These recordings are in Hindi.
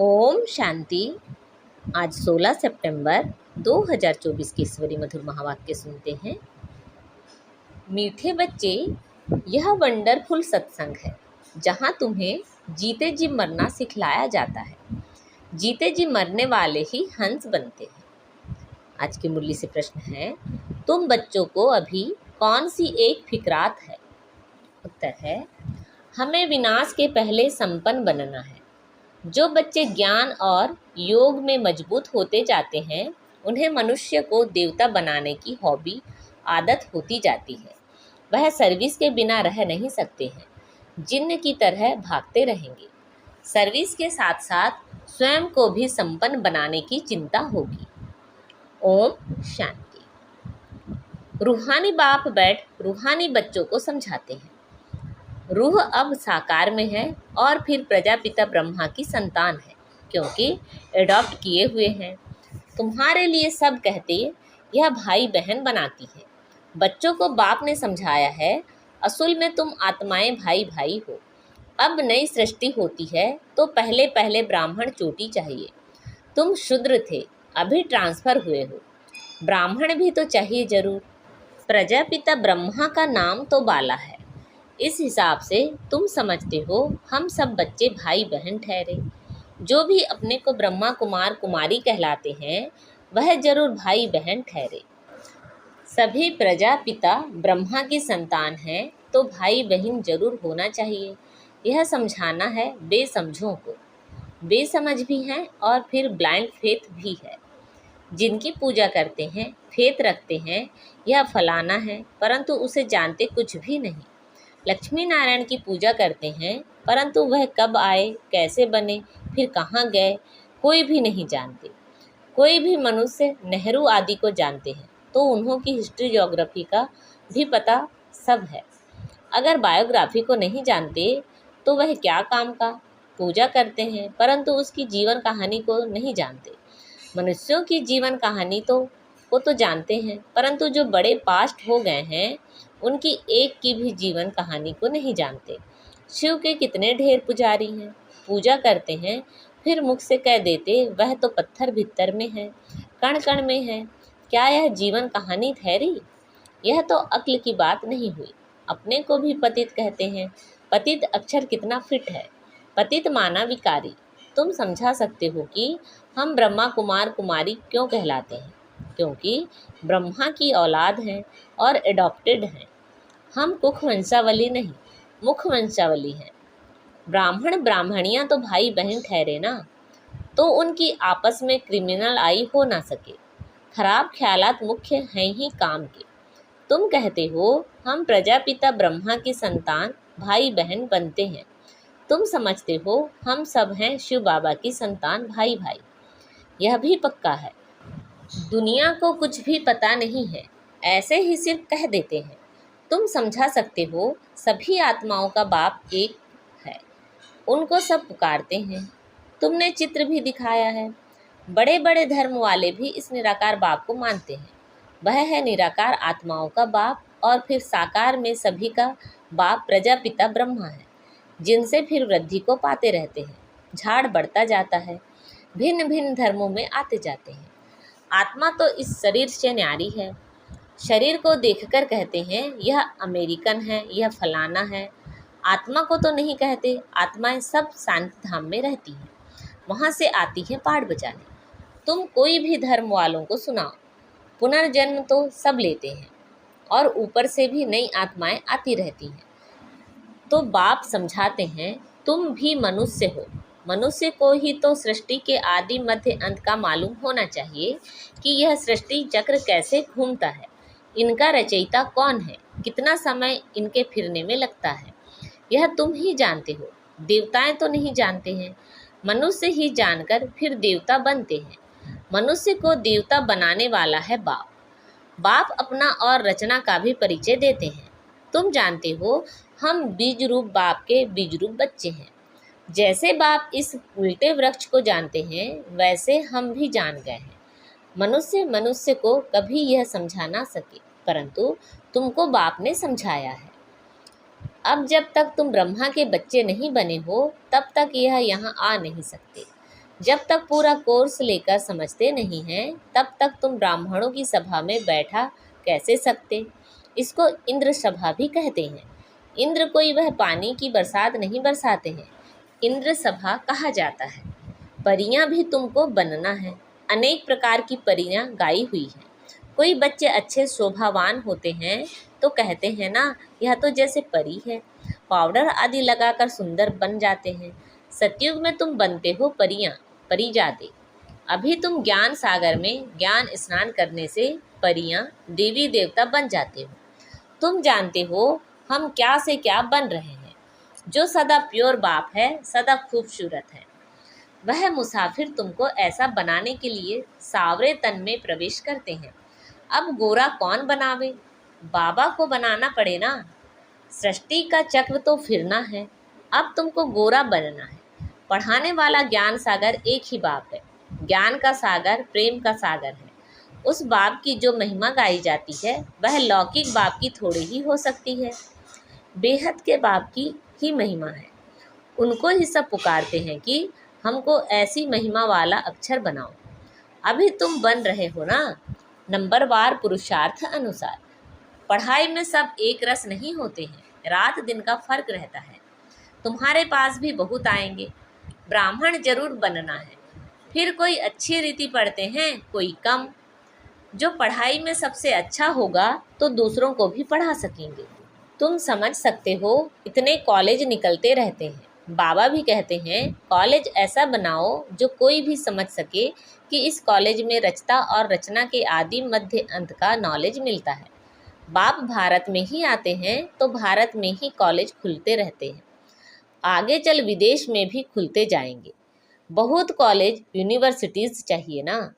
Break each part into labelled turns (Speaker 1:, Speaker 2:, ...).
Speaker 1: ओम शांति। आज 16 सितंबर 2024 की ईश्वरी मधुर महावाक्य सुनते हैं। मीठे बच्चे, यह वंडरफुल सत्संग है जहाँ तुम्हें जीते जी मरना सिखलाया जाता है। जीते जी मरने वाले ही हंस बनते हैं। आज की मुरली से प्रश्न है, तुम बच्चों को अभी कौन सी एक फिक्रात है? उत्तर है, हमें विनाश के पहले संपन्न बनना है। जो बच्चे ज्ञान और योग में मजबूत होते जाते हैं, उन्हें मनुष्य को देवता बनाने की हॉबी आदत होती जाती है। वह सर्विस के बिना रह नहीं सकते हैं, जिन्न की तरह भागते रहेंगे। सर्विस के साथ साथ स्वयं को भी संपन्न बनाने की चिंता होगी। ओम शांति। रूहानी बाप बैठ रूहानी बच्चों को समझाते हैं। रूह अब साकार में है और फिर प्रजापिता ब्रह्मा की संतान है, क्योंकि एडॉप्ट किए हुए हैं। तुम्हारे लिए सब कहते यह भाई बहन बनाती है। बच्चों को बाप ने समझाया है, असल में तुम आत्माएं भाई भाई हो। अब नई सृष्टि होती है तो पहले पहले ब्राह्मण चोटी चाहिए। तुम शूद्र थे, अभी ट्रांसफर हुए हो। ब्राह्मण भी तो चाहिए जरूर। प्रजापिता ब्रह्मा का नाम तो बाला है। इस हिसाब से तुम समझते हो हम सब बच्चे भाई बहन ठहरे। जो भी अपने को ब्रह्मा कुमार कुमारी कहलाते हैं, वह जरूर भाई बहन ठहरे। सभी प्रजापिता ब्रह्मा की संतान हैं, तो भाई बहन जरूर होना चाहिए। यह समझाना है बेसमझों को। बेसमझ भी हैं और फिर ब्लाइंड फेथ भी है। जिनकी पूजा करते हैं, फेथ रखते हैं, यह फलाना है, परंतु उसे जानते कुछ भी नहीं। लक्ष्मी नारायण की पूजा करते हैं, परंतु वह कब आए, कैसे बने, फिर कहाँ गए, कोई भी नहीं जानते। कोई भी मनुष्य नेहरू आदि को जानते हैं, तो उन्हों की हिस्ट्री ज्योग्राफी का भी पता सब है। अगर बायोग्राफी को नहीं जानते तो वह क्या काम का। पूजा करते हैं, परंतु उसकी जीवन कहानी को नहीं जानते। मनुष्यों की जीवन कहानी को तो जानते हैं, परंतु जो बड़े पास्ट हो गए हैं, उनकी एक की भी जीवन कहानी को नहीं जानते। शिव के कितने ढेर पुजारी हैं, पूजा करते हैं, फिर मुख से कह देते वह तो पत्थर भीतर में है, कण कण में है। क्या यह जीवन कहानी ठहरी? यह तो अक्ल की बात नहीं हुई। अपने को भी पतित कहते हैं। पतित अक्षर कितना फिट है। पतित माना विकारी। तुम समझा सकते हो कि हम ब्रह्मा कुमार कुमारी क्यों कहलाते हैं, क्योंकि ब्रह्मा की औलाद हैं और एडॉप्टेड हैं। हम कुख वंशावली नहीं, मुख वंशावली हैं। ब्राह्मण ब्राह्मणियाँ तो भाई बहन ठहरे ना, तो उनकी आपस में क्रिमिनल आई हो ना सके। खराब ख्यालात मुख्य हैं ही काम के। तुम कहते हो हम प्रजापिता ब्रह्मा की संतान भाई बहन बनते हैं। तुम समझते हो हम सब हैं शिव बाबा की संतान भाई भाई। यह भी पक्का है। दुनिया को कुछ भी पता नहीं है, ऐसे ही सिर्फ कह देते हैं। तुम समझा सकते हो सभी आत्माओं का बाप एक है, उनको सब पुकारते हैं। तुमने चित्र भी दिखाया है। बड़े बड़े धर्म वाले भी इस निराकार बाप को मानते हैं। वह है निराकार आत्माओं का बाप, और फिर साकार में सभी का बाप प्रजापिता ब्रह्मा है, जिनसे फिर वृद्धि को पाते रहते हैं। झाड़ बढ़ता जाता है, भिन्न भिन्न धर्मों में आते जाते हैं। आत्मा तो इस शरीर से न्यारी है। शरीर को देखकर कहते हैं यह अमेरिकन है, यह फलाना है। आत्मा को तो नहीं कहते। आत्माएं सब शांति धाम में रहती हैं, वहाँ से आती हैं पहाड़ बजाने। तुम कोई भी धर्म वालों को सुनाओ, पुनर्जन्म तो सब लेते हैं, और ऊपर से भी नई आत्माएं आती रहती हैं। तो बाप समझाते हैं तुम भी मनुष्य हो। मनुष्य को ही तो सृष्टि के आदि मध्य अंत का मालूम होना चाहिए कि यह सृष्टि चक्र कैसे घूमता है, इनका रचयिता कौन है, कितना समय इनके फिरने में लगता है। यह तुम ही जानते हो। देवताएं तो नहीं जानते हैं। मनुष्य ही जानकर फिर देवता बनते हैं। मनुष्य को देवता बनाने वाला है बाप। बाप अपना और रचना का भी परिचय देते हैं। तुम जानते हो हम बीज रूप बाप के बीज रूप बच्चे हैं। जैसे बाप इस उल्टे वृक्ष को जानते हैं, वैसे हम भी जान गए हैं। मनुष्य मनुष्य को कभी यह समझा ना सके, परंतु तुमको बाप ने समझाया है। अब जब तक तुम ब्रह्मा के बच्चे नहीं बने हो, तब तक यह यहाँ आ नहीं सकते। जब तक पूरा कोर्स लेकर समझते नहीं हैं, तब तक तुम ब्राह्मणों की सभा में बैठा कैसे सकते। इसको इंद्र सभा भी कहते हैं। इंद्र कोई वह पानी की बरसात नहीं बरसाते हैं, इंद्र सभा कहा जाता है। परियां भी तुमको बनना है। अनेक प्रकार की परियां गाई हुई हैं। कोई बच्चे अच्छे शोभावान होते हैं तो कहते हैं ना, यह तो जैसे परी है। पाउडर आदि लगाकर सुंदर बन जाते हैं। सतयुग में तुम बनते हो परियां, परिजाते। अभी तुम ज्ञान सागर में ज्ञान स्नान करने से परियां देवी देवता बन जाते हो। तुम जानते हो हम क्या से क्या बन रहे हैं। जो सदा प्योर बाप है, सदा खूबसूरत है, वह मुसाफिर तुमको ऐसा बनाने के लिए सावरे तन में प्रवेश करते हैं। अब गोरा कौन बनावे, बाबा को बनाना पड़े ना। सृष्टि का चक्र तो फिरना है। अब तुमको गोरा बनना है। पढ़ाने वाला ज्ञान सागर एक ही बाप है। ज्ञान का सागर प्रेम का सागर है। उस बाप की जो महिमा गाई जाती है, वह लौकिक बाप की थोड़ी ही हो सकती है। बेहद के बाप की ही महिमा है। उनको ही सब पुकारते हैं कि हमको ऐसी महिमा वाला अक्षर बनाओ। अभी तुम बन रहे हो ना, नंबरवार पुरुषार्थ अनुसार। पढ़ाई में सब एक रस नहीं होते हैं, रात दिन का फर्क रहता है। तुम्हारे पास भी बहुत आएंगे। ब्राह्मण जरूर बनना है। फिर कोई अच्छी रीति पढ़ते हैं, कोई कम। जो पढ़ाई में सबसे अच्छा होगा तो दूसरों को भी पढ़ा सकेंगे। तुम समझ सकते हो, इतने कॉलेज निकलते रहते हैं। बाबा भी कहते हैं कॉलेज ऐसा बनाओ जो कोई भी समझ सके कि इस कॉलेज में रचता और रचना के आदि मध्य अंत का नॉलेज मिलता है। बाप भारत में ही आते हैं तो भारत में ही कॉलेज खुलते रहते हैं। आगे चल विदेश में भी खुलते जाएंगे। बहुत कॉलेज यूनिवर्सिटीज़ चाहिए ना।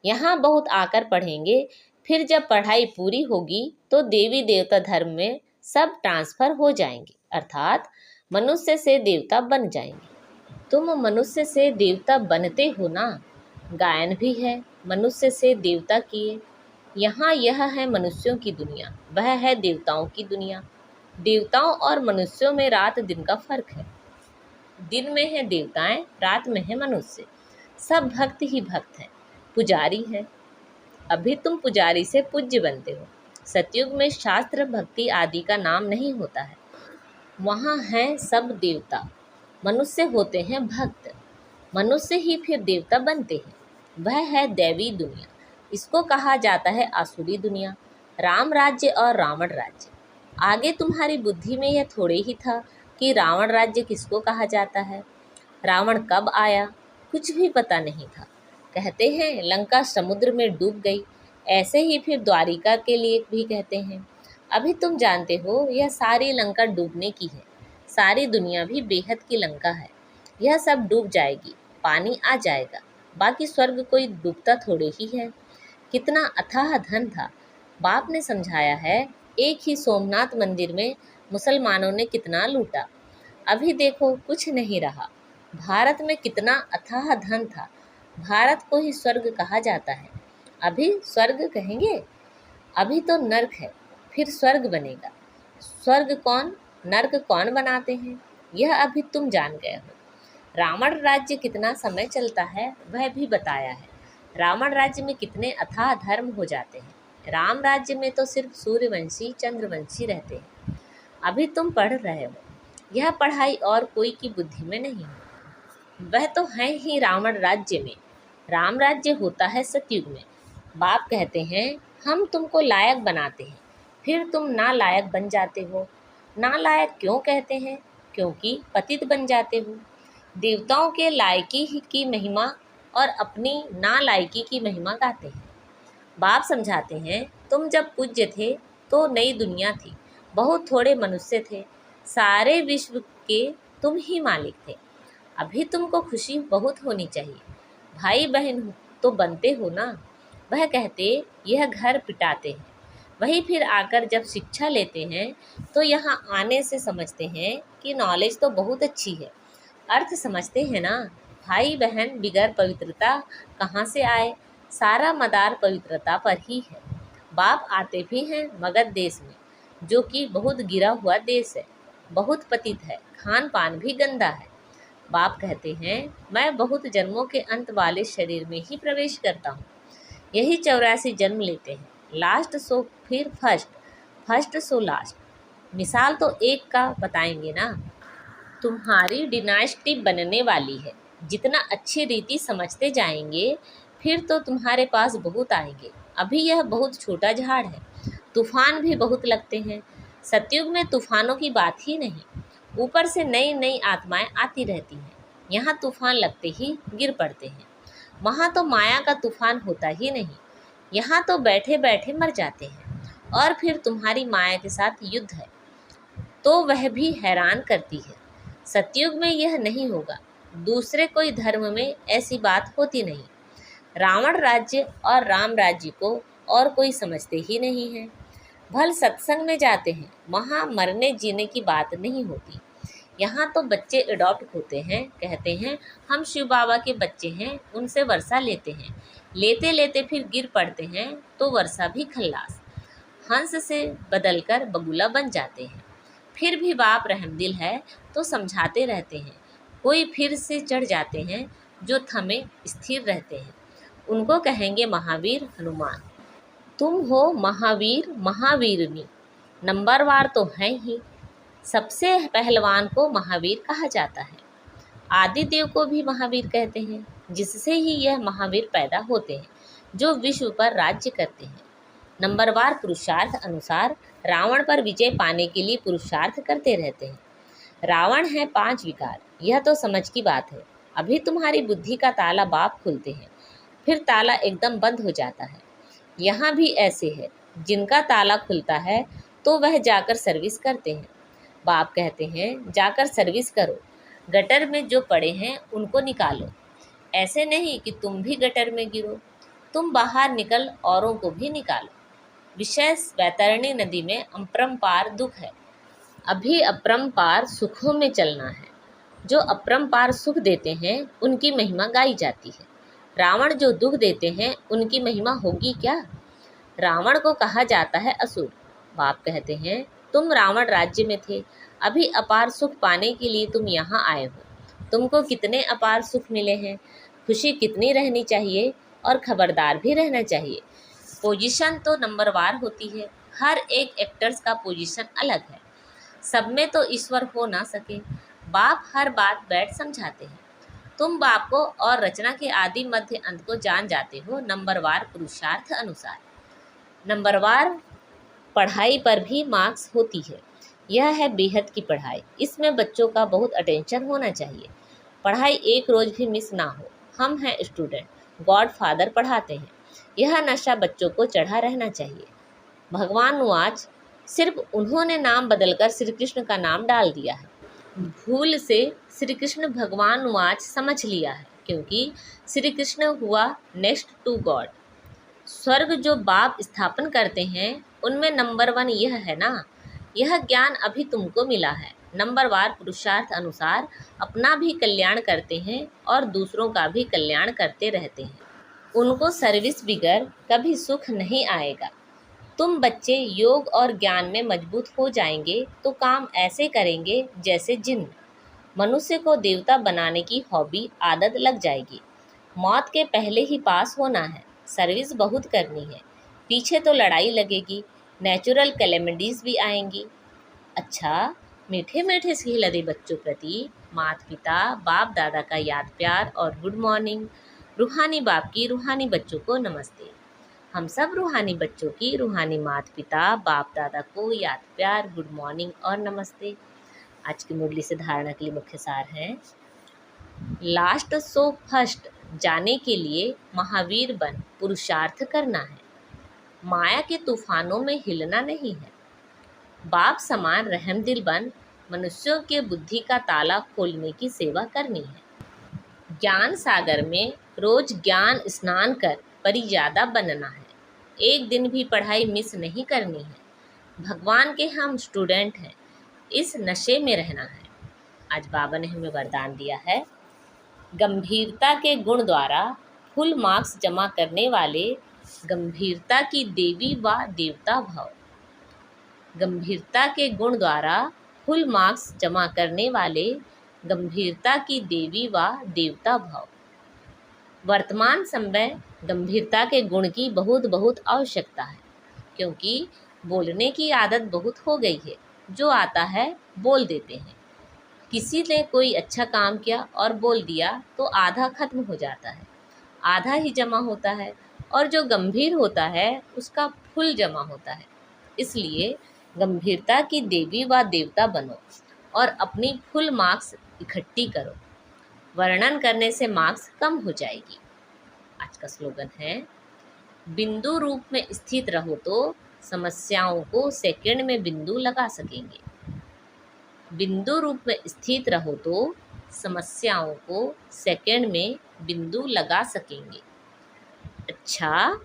Speaker 1: यहाँ बहुत आकर पढ़ेंगे। फिर जब पढ़ाई पूरी होगी तो देवी देवता धर्म में सब ट्रांसफ़र हो जाएंगे, अर्थात मनुष्य से देवता बन जाएंगे। तुम मनुष्य से देवता बनते हो ना। गायन भी है, मनुष्य से देवता किए। यहाँ यह है मनुष्यों की दुनिया, वह है देवताओं की दुनिया। देवताओं और मनुष्यों में रात दिन का फर्क है। दिन में है देवताएं, रात में है मनुष्य। सब भक्त ही भक्त हैं, पुजारी है। अभी तुम पुजारी से पूज्य बनते हो। सतयुग में शास्त्र भक्ति आदि का नाम नहीं होता है। वहाँ हैं सब देवता, मनुष्य होते हैं भक्त। मनुष्य ही फिर देवता बनते हैं। वह है दैवी दुनिया। इसको कहा जाता है आसुरी दुनिया। राम राज्य और रावण राज्य। आगे तुम्हारी बुद्धि में यह थोड़े ही था कि रावण राज्य किसको कहा जाता है। रावण कब आया कुछ भी पता नहीं था। कहते हैं लंका समुद्र में डूब गई। ऐसे ही फिर द्वारिका के लिए भी कहते हैं। अभी तुम जानते हो यह सारी लंका डूबने की है। सारी दुनिया भी बेहद की लंका है। यह सब डूब जाएगी, पानी आ जाएगा। बाकी स्वर्ग कोई डूबता थोड़े ही है। कितना अथाह धन था। बाप ने समझाया है। एक ही सोमनाथ मंदिर में मुसलमानों ने कितना लूटा। अभी देखो कुछ नहीं रहा। भारत में कितना अथाह धन था। भारत को ही स्वर्ग कहा जाता है। अभी स्वर्ग कहेंगे? अभी तो नर्क है, फिर स्वर्ग बनेगा। स्वर्ग कौन, नर्क कौन बनाते हैं, यह अभी तुम जान गए हो। रावण राज्य कितना समय चलता है वह भी बताया है। रावण राज्य में कितने अथाह धर्म हो जाते हैं। राम राज्य में तो सिर्फ सूर्यवंशी चंद्रवंशी रहते हैं। अभी तुम पढ़ रहे हो। यह पढ़ाई और कोई की बुद्धि में नहीं है। वह तो है ही रावण राज्य में। राम राज्य होता है सतयुग में। बाप कहते हैं हम तुमको लायक बनाते हैं, फिर तुम नालायक बन जाते हो। नालायक क्यों कहते हैं? क्योंकि पतित बन जाते हो। देवताओं के लायकी की महिमा और अपनी नालायकी की महिमा गाते हैं। बाप समझाते हैं तुम जब पूज्य थे तो नई दुनिया थी, बहुत थोड़े मनुष्य थे, सारे विश्व के तुम ही मालिक थे। अभी तुमको खुशी बहुत होनी चाहिए। भाई बहन तो बनते हो ना। वह कहते यह घर पिटाते हैं, वही फिर आकर जब शिक्षा लेते हैं तो यहाँ आने से समझते हैं कि नॉलेज तो बहुत अच्छी है। अर्थ समझते हैं ना। भाई बहन बिगर पवित्रता कहाँ से आए। सारा मदार पवित्रता पर ही है। बाप आते भी हैं मगध देश में, जो कि बहुत गिरा हुआ देश है, बहुत पतित है, खान पान भी गंदा है। बाप कहते हैं, मैं बहुत जन्मों के अंत वाले शरीर में ही प्रवेश करता हूँ। यही 84 जन्म लेते हैं। लास्ट सो फिर फर्स्ट, फर्स्ट सो लास्ट। मिसाल तो एक का बताएंगे ना। तुम्हारी डिनास्टी बनने वाली है। जितना अच्छी रीति समझते जाएंगे फिर तो तुम्हारे पास बहुत आएंगे। अभी यह बहुत छोटा झाड़ है। तूफान भी बहुत लगते हैं। सतयुग में तूफानों की बात ही नहीं, ऊपर से नई नई आत्माएं आती रहती हैं। यहाँ तूफान लगते ही गिर पड़ते हैं। वहाँ तो माया का तूफान होता ही नहीं। यहाँ तो बैठे बैठे मर जाते हैं। और फिर तुम्हारी माया के साथ युद्ध है तो वह भी हैरान करती है। सतयुग में यह नहीं होगा। दूसरे कोई धर्म में ऐसी बात होती नहीं। रावण राज्य और राम राज्य को और कोई समझते ही नहीं है। भल सत्संग में जाते हैं, वहाँ मरने जीने की बात नहीं होती। यहाँ तो बच्चे अडॉप्ट होते हैं, कहते हैं हम शिव बाबा के बच्चे हैं, उनसे वर्षा लेते हैं। लेते लेते फिर गिर पड़ते हैं तो वर्षा भी खल्लास। हंस से बदलकर बगुला बन जाते हैं। फिर भी बाप रहमदिल है तो समझाते रहते हैं। कोई फिर से चढ़ जाते हैं जो थमे स्थिर रहते हैं, उनको कहेंगे महावीर हनुमान। तुम हो महावीर महावीरनी, नंबरवार तो हैं ही। सबसे पहलवान को महावीर कहा जाता है। आदिदेव को भी महावीर कहते हैं, जिससे ही यह महावीर पैदा होते हैं जो विश्व पर राज्य करते हैं। नंबरवार पुरुषार्थ अनुसार रावण पर विजय पाने के लिए पुरुषार्थ करते रहते हैं। रावण है 5 विकार, यह तो समझ की बात है। अभी तुम्हारी बुद्धि का ताला बाप खुलते हैं, फिर ताला एकदम बंद हो जाता है। यहाँ भी ऐसे है, जिनका ताला खुलता है तो वह जाकर सर्विस करते हैं। बाप कहते हैं जाकर सर्विस करो। गटर में जो पड़े हैं उनको निकालो। ऐसे नहीं कि तुम भी गटर में गिरो, तुम बाहर निकल औरों को भी निकालो। विषय वैतरणी नदी में अपरंपार दुख है। अभी अपरंपार सुखों में चलना है। जो अपरंपार सुख देते हैं उनकी महिमा गाई जाती है। रावण जो दुख देते हैं उनकी महिमा होगी क्या? रावण को कहा जाता है असुर। बाप कहते हैं तुम रावण राज्य में थे, अभी अपार सुख पाने के लिए तुम यहाँ आए हो। तुमको कितने अपार सुख मिले हैं, खुशी कितनी रहनी चाहिए और खबरदार भी रहना चाहिए। पोजीशन तो नंबरवार होती है। हर एक एक्टर्स का पोजीशन अलग है। सब में तो ईश्वर हो ना सके। बाप हर बात बैठ समझाते हैं। तुम बाप को और रचना के आदि मध्य अंत को जान जाते हो नंबरवार पुरुषार्थ अनुसार। नंबरवार पढ़ाई पर भी मार्क्स होती है। यह है बेहद की पढ़ाई। इसमें बच्चों का बहुत अटेंशन होना चाहिए। पढ़ाई एक रोज भी मिस ना हो। हम हैं स्टूडेंट, गॉड फादर पढ़ाते हैं। यह नशा बच्चों को चढ़ा रहना चाहिए। भगवान वाच सिर्फ उन्होंने नाम बदलकर श्री कृष्ण का नाम डाल दिया है। भूल से श्री कृष्ण भगवान वाच समझ लिया है, क्योंकि श्री कृष्ण हुआ नेक्स्ट टू गॉड। स्वर्ग जो बाप स्थापन करते हैं उनमें नंबर 1 यह है ना। यह ज्ञान अभी तुमको मिला है। नंबरवार पुरुषार्थ अनुसार अपना भी कल्याण करते हैं और दूसरों का भी कल्याण करते रहते हैं। उनको सर्विस बिगर कभी सुख नहीं आएगा। तुम बच्चे योग और ज्ञान में मजबूत हो जाएंगे तो काम ऐसे करेंगे जैसे जिन्न। मनुष्य को देवता बनाने की हॉबी आदत लग जाएगी। मौत के पहले ही पास होना है। सर्विस बहुत करनी है। पीछे तो लड़ाई लगेगी, नेचुरल कैलेमिटीज़ भी आएंगी। अच्छा, मीठे मीठे से लदे बच्चों प्रति माता पिता बाप दादा का याद प्यार और गुड मॉर्निंग। रूहानी बाप की रूहानी बच्चों को नमस्ते। हम सब रूहानी बच्चों की रूहानी माता पिता बाप दादा को याद प्यार, गुड मॉर्निंग और नमस्ते। आज की मुरली से धारणा के लिए मुख्य सार है, लास्ट सो फर्स्ट जाने के लिए महावीर बन पुरुषार्थ करना है। माया के तूफानों में हिलना नहीं है। बाप समान रहमदिल बन मनुष्यों के बुद्धि का ताला खोलने की सेवा करनी है। ज्ञान सागर में रोज ज्ञान स्नान कर परिज्यादा बनना है। एक दिन भी पढ़ाई मिस नहीं करनी है। भगवान के हम स्टूडेंट हैं, इस नशे में रहना है। आज बाबा ने हमें वरदान दिया है, गंभीरता के गुण द्वारा फुल मार्क्स जमा करने वाले गंभीरता की देवी व देवता भव। गंभीरता के गुण द्वारा फुल मार्क्स जमा करने वाले गंभीरता की देवी व देवता भाव। वर्तमान समय गंभीरता के गुण की बहुत बहुत आवश्यकता है, क्योंकि बोलने की आदत बहुत हो गई है। जो आता है बोल देते हैं। किसी ने कोई अच्छा काम किया और बोल दिया तो आधा खत्म हो जाता है, आधा ही जमा होता है, और जो गंभीर होता है उसका फुल जमा होता है। इसलिए गंभीरता की देवी व देवता बनो और अपनी फुल मार्क्स इकट्ठी करो। वर्णन करने से मार्क्स कम हो जाएगी। आज का स्लोगन है, बिंदु रूप में स्थित रहो तो समस्याओं को सेकंड में बिंदु लगा सकेंगे। बिंदु रूप में स्थित रहो तो समस्याओं को सेकंड में बिंदु लगा सकेंगे। अच्छा,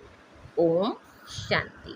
Speaker 1: ओम शांति।